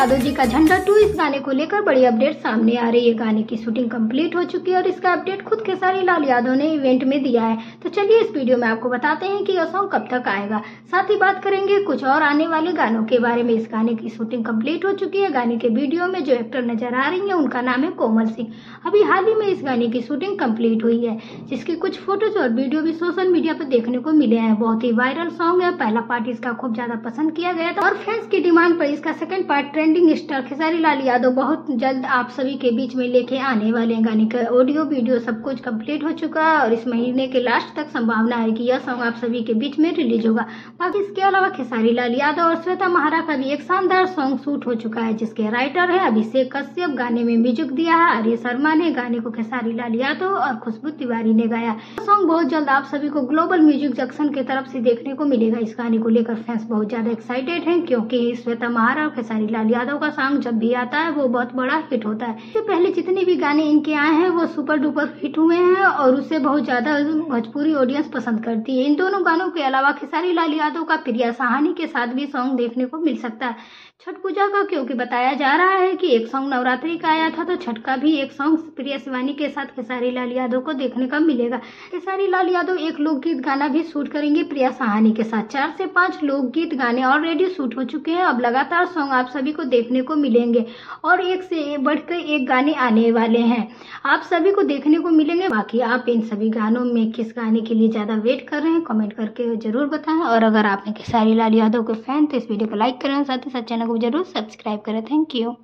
यादव जी का झंडा 2 इस गाने को लेकर बड़ी अपडेट सामने आ रही है। गाने की शूटिंग कंप्लीट हो चुकी है और इसका अपडेट खुद खेसारी लाल यादव ने इवेंट में दिया है। तो चलिए इस वीडियो में आपको बताते हैं कि यह सॉन्ग कब तक आएगा। साथ ही बात करेंगे कुछ और आने वाले गानों के बारे में। इस गाने की शूटिंग कंप्लीट हो चुकी है। गाने के वीडियो में जो एक्टर नजर आ रही है उनका नाम है कोमल सिंह। अभी हाल ही में इस गाने की शूटिंग कंप्लीट हुई है, जिसकी कुछ फोटोज और वीडियो भी सोशल मीडिया पर देखने को मिले हैं। बहुत ही वायरल सॉन्ग है। पहला पार्ट इसका खूब ज्यादा पसंद किया गया था और फैंस की डिमांड पर इसका second part trending star Khesari Lal Yadav बहुत जल्द आप सभी के बीच में लेके आने वाले हैं। गाने का ऑडियो वीडियो सब कुछ कंप्लीट हो चुका है और इस महीने के लास्ट तक संभावना है कि यह सॉन्ग आप सभी के बीच में रिलीज होगा। बाकी इसके अलावा खेसारी लाल यादव और श्वेता महारा का भी एक शानदार सॉन्ग शूट हो चुका है, जिसके राइटर है अभिषेक कश्यप। गाने में म्यूजिक दिया है आर्य शर्मा ने। गाने को खेसारी लाल यादव और खुशबू तिवारी ने गाया। सॉन्ग बहुत जल्द आप सभी को ग्लोबल म्यूजिक जंक्शन की तरफ से देखने को मिलेगा। इस गाने को लेकर फैंस बहुत ज्यादा एक्साइटेड हैं, क्योंकि श्वेता महारा और खेसारी लाल यादव का सॉन्ग जब भी आता है वो बहुत बड़ा हिट होता है। इससे पहले जितने भी गाने इनके आए हैं वो सुपर डुपर हिट हुए हैं और उसे बहुत ज्यादा भोजपुरी ऑडियंस पसंद करती है। इन दोनों गानों के अलावा खेसारी लाल यादव का प्रिया साहनी के साथ भी सॉन्ग देखने को मिल सकता है छठ पूजा का, क्योंकि बताया जा रहा है कि एक सॉन्ग नवरात्रि का आया था, तो छठ का भी एक सॉन्ग प्रिया शिवानी के साथ खेसारी लाल यादव को देखने का मिलेगा। खेसारी लाल यादव एक लोकगीत गाना भी शूट करेंगे प्रिया साहनी के साथ। 4 से 5 लोकगीत गाने ऑलरेडी शूट हो चुके हैं। अब लगातार सॉन्ग आप सभी को देखने को मिलेंगे और एक से बढ़कर एक गाने आने वाले हैं, आप सभी को देखने को मिलेंगे। बाकी आप इन सभी गानों में किस गाने के लिए ज्यादा वेट कर रहे हैं कमेंट करके जरूर बताएं। और अगर आपने खेसारी लाल यादव के फैन तो इस वीडियो को लाइक करें, साथ ही साथ चैनल को जरूर सब्सक्राइब करें। Thank you.